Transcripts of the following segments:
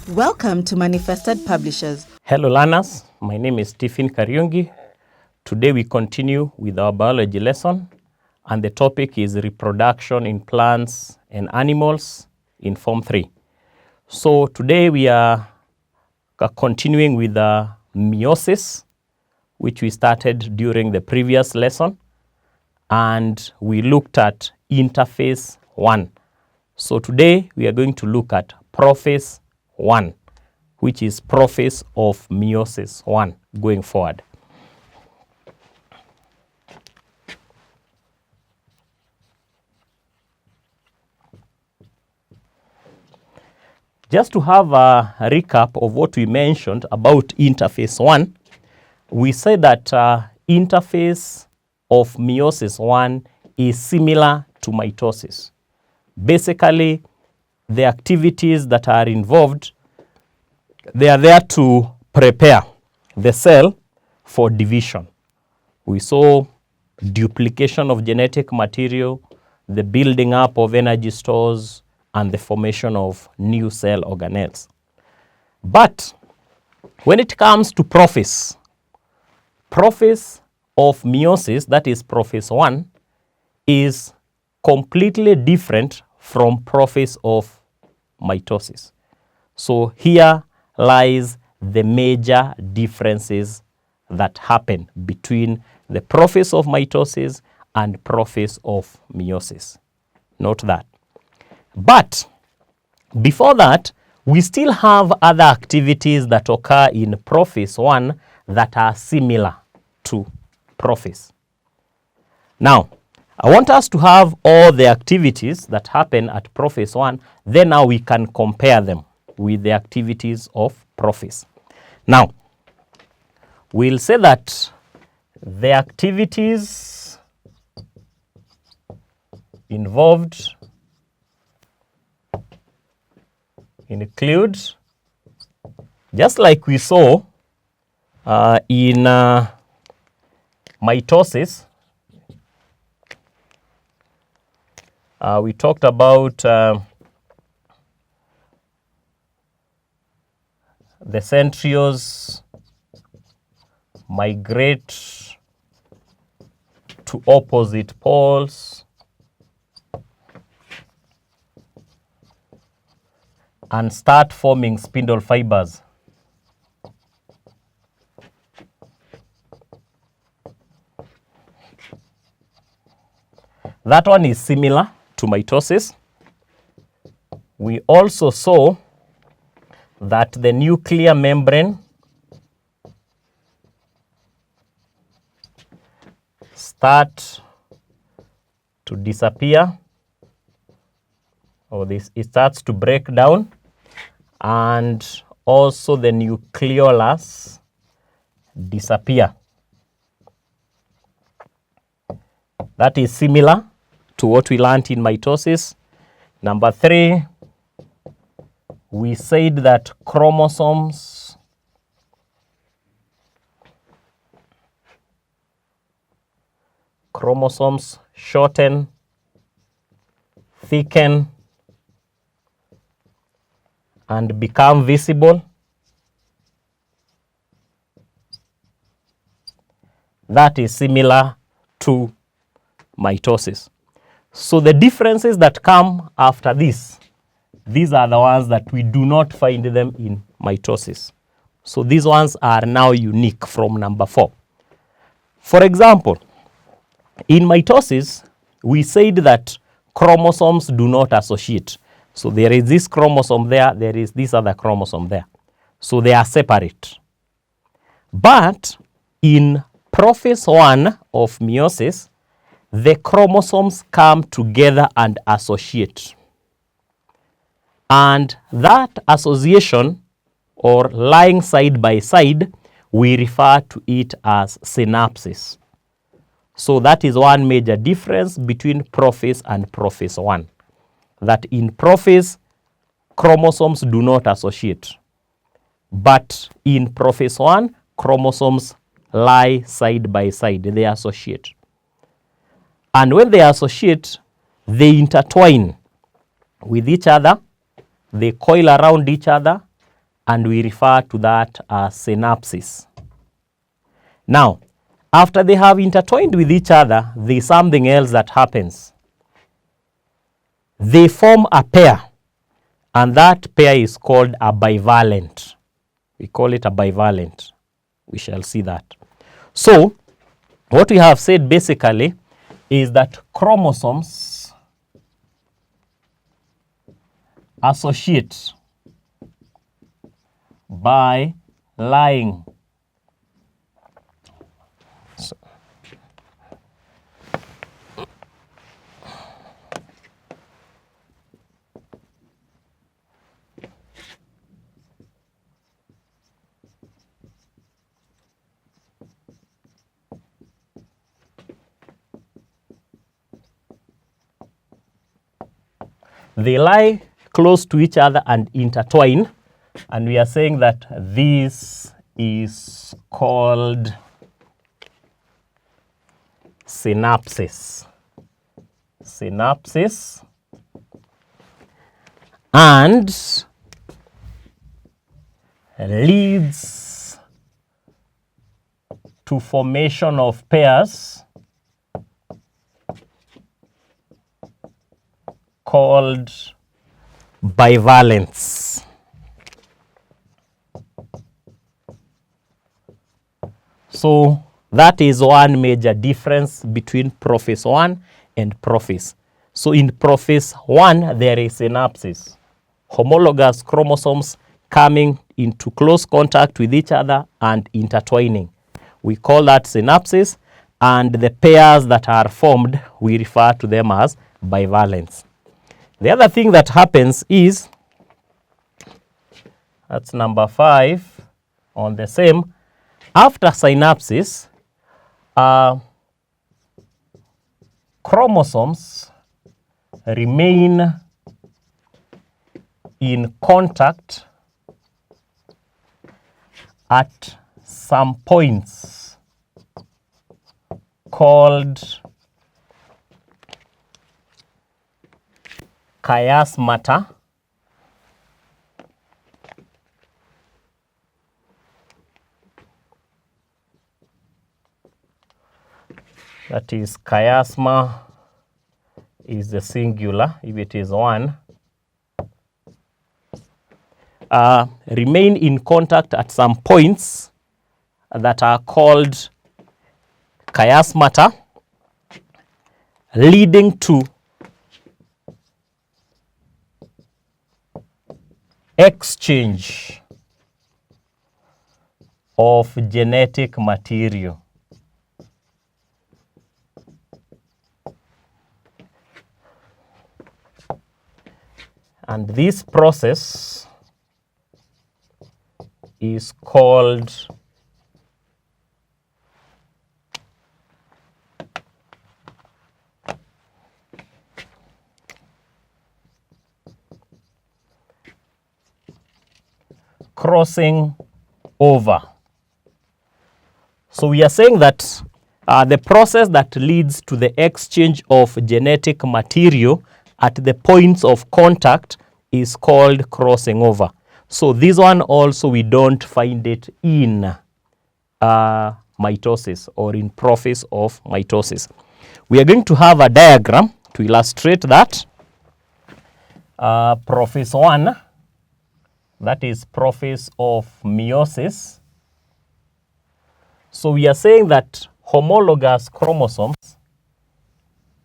Welcome to Manifested Publishers. Hello learners, my name is Stephen Kariungi. Today we continue with our biology lesson and the topic is reproduction in plants and animals in Form 3. So today we are continuing with meiosis, which we started during the previous lesson, and we looked at interphase 1. So today we are going to look at prophase 1, which is prophase of meiosis 1 going forward. Just to have a recap of what we mentioned about interphase 1, we said that interphase of meiosis 1 is similar to mitosis. Basically, the activities that are involved, they are there to prepare the cell for division. We saw duplication of genetic material, the building up of energy stores, and the formation of new cell organelles. But when it comes to prophase of meiosis, that is prophase 1, is completely different from prophase of mitosis. So here lies the major differences that happen between the prophase of mitosis and prophase of meiosis. Note that. But before that, we still have other activities that occur in prophase 1 that are similar to prophase. Now, I want us to have all the activities that happen at prophase 1, then now we can compare them with the activities of prophase. Now, we'll say that the activities involved include, just like we saw in mitosis, we talked about the centrioles migrate to opposite poles and start forming spindle fibers. That one is similar to mitosis. We also saw that the nuclear membrane start to disappear, or it starts to break down, and also the nucleolus disappear. That is similar to what we learned in mitosis. Number 3, we said that chromosomes shorten, thicken, and become visible. That is similar to mitosis. So the differences that come after this, these are the ones that we do not find them in mitosis. So these ones are now unique from number 4. For example, in mitosis, we said that chromosomes do not associate. So there is this chromosome there, there is this other chromosome there. So they are separate. But in prophase 1 of meiosis, the chromosomes come together and associate. And that association, or lying side by side, we refer to it as synapses. So that is one major difference between prophase and prophase 1. That in prophase, chromosomes do not associate. But in prophase 1, chromosomes lie side by side, they associate. And when they associate, they intertwine with each other, they coil around each other, and we refer to that as synapses. Now, after they have intertwined with each other, there is something else that happens. They form a pair, and that pair is called a bivalent. We call it a bivalent. We shall see that. So, what we have said basically is that chromosomes associate by lying. They lie close to each other and intertwine, and we are saying that this is called synapses. Synapses, and leads to formation of pairs called bivalents. So that is one major difference between Prophase 1 and Prophase. So in Prophase 1, there is synapses, homologous chromosomes coming into close contact with each other and intertwining. We call that synapses, and the pairs that are formed, we refer to them as bivalents. The other thing that happens is, that's number 5 on the same, after synapses, chromosomes remain in contact at some points called chiasmata, that is, chiasma is the singular if it is one, remain in contact at some points that are called chiasmata, leading to exchange of genetic material. And this process is called crossing over. So we are saying that the process that leads to the exchange of genetic material at the points of contact is called crossing over. So this one also we don't find it in mitosis or in Prophase of mitosis. We are going to have a diagram to illustrate that. Prophase 1, that is Prophase of meiosis. So we are saying that homologous chromosomes,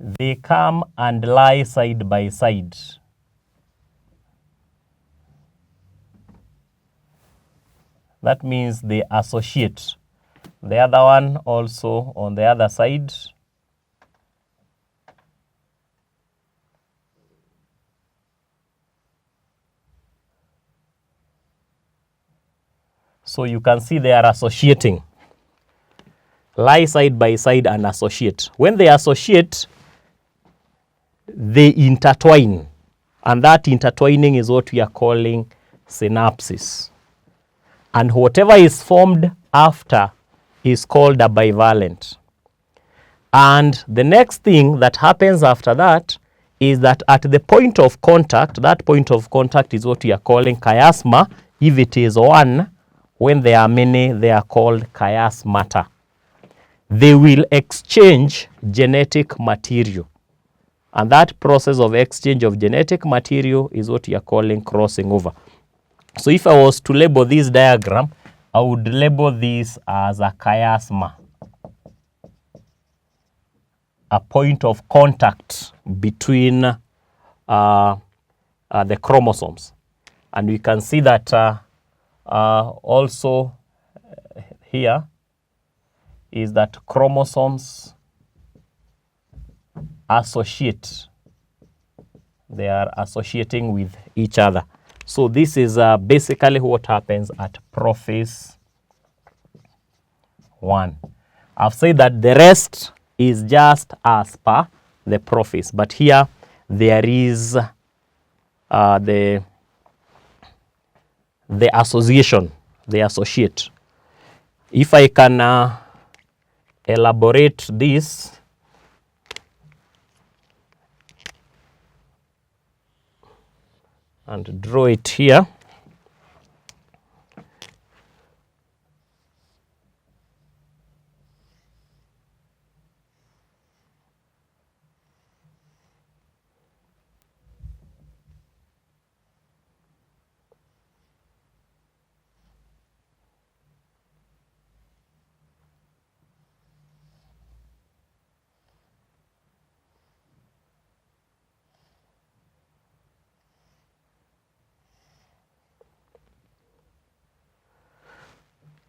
they come and lie side by side. That means they associate. The other one also on the other side. So you can see they are associating. Lie side by side and associate. When they associate, they intertwine. And that intertwining is what we are calling synapses. And whatever is formed after is called a bivalent. And the next thing that happens after that is that at the point of contact, that point of contact is what we are calling chiasma, If it is one, when there are many, they are called chiasmata. They will exchange genetic material. And that process of exchange of genetic material is what you are calling crossing over. So if I was to label this diagram, I would label this as a chiasma, a point of contact between the chromosomes. And we can see that also here is that chromosomes associate. They are associating with each other. So this is basically what happens at prophase 1. I've said that the rest is just as per the prophase, but here there is the association, they associate. If I can elaborate this, and draw it here.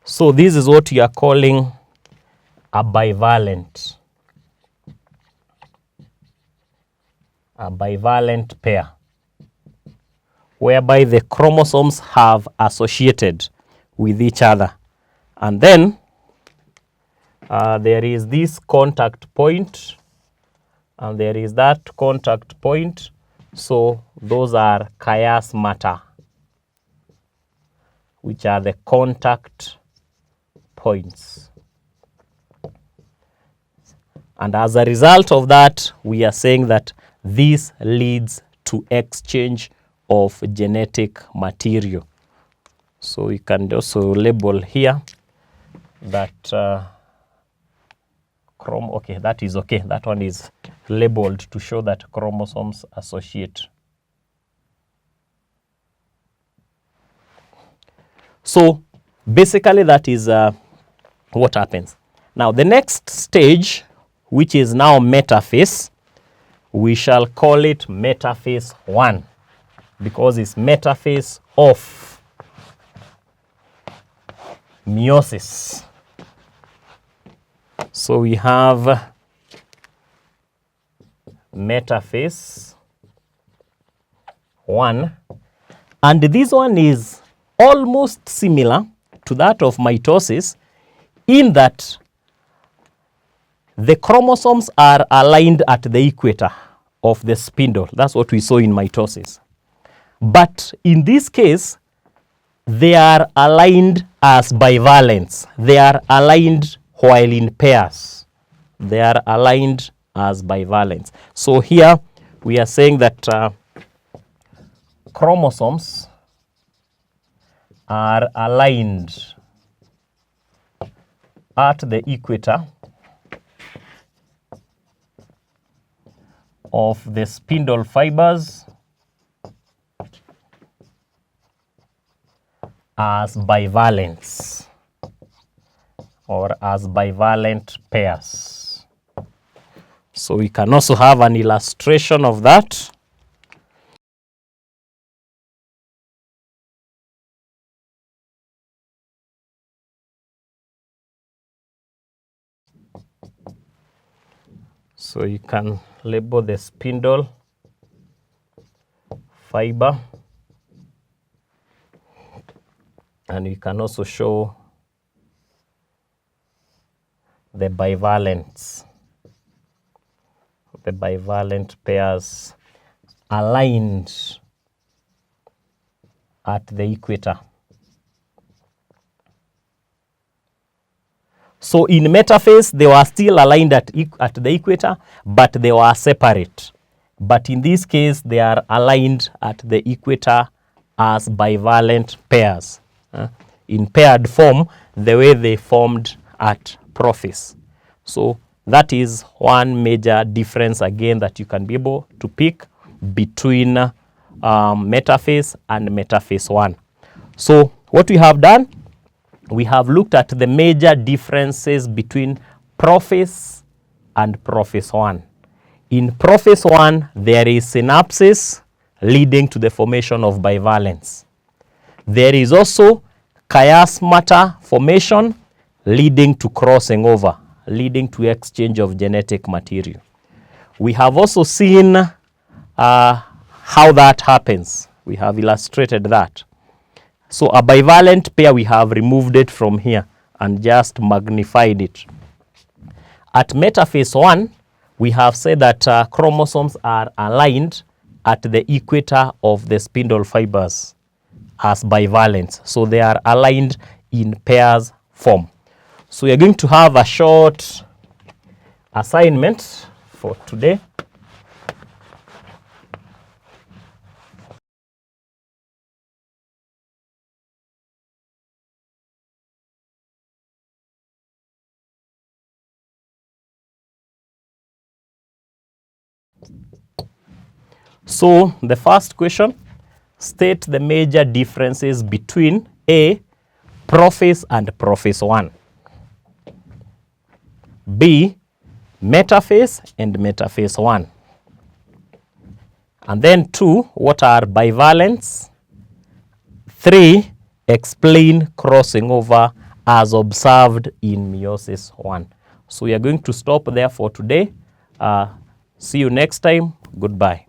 So this is what you are calling a bivalent pair, whereby the chromosomes have associated with each other. And then there is this contact point, and there is that contact point. So those are chiasmata, which are the contact points. And as a result of that, we are saying that this leads to exchange of genetic material. So we can also label here that okay, that is okay. That one is labeled to show that chromosomes associate. So basically that is what happens. Now the next stage, which is now metaphase, we shall call it metaphase 1, because it's metaphase of meiosis. So we have metaphase 1, and this one is almost similar to that of mitosis in that the chromosomes are aligned at the equator of the spindle. That's what we saw in mitosis. But in this case, they are aligned as bivalents. They are aligned while in pairs. They are aligned as bivalents. So here we are saying that chromosomes are aligned at the equator of the spindle fibers as bivalents or as bivalent pairs. So we can also have an illustration of that. So you can label the spindle fiber, and you can also show the bivalents, the bivalent pairs aligned at the equator. So in metaphase, they were still aligned at the equator, but they were separate. But in this case, they are aligned at the equator as bivalent pairs in paired form, the way they formed at Prophase. So that is one major difference again that you can be able to pick between Metaphase and Metaphase 1. So what we have done, we have looked at the major differences between Prophase and Prophase 1. In Prophase 1, there is synapsis leading to the formation of bivalents. There is also chiasmata formation leading to crossing over, leading to exchange of genetic material. We have also seen how that happens. We have illustrated that. So a bivalent pair, we have removed it from here and just magnified it. At Metaphase 1, we have said that chromosomes are aligned at the equator of the spindle fibers as bivalents. So they are aligned in pairs form. So we are going to have a short assignment for today. So the first question, state the major differences between A, Prophase and Prophase 1. B, Metaphase and Metaphase 1. And then 2, what are bivalents? 3, explain crossing over as observed in meiosis 1. So we are going to stop there for today. See you next time. Goodbye.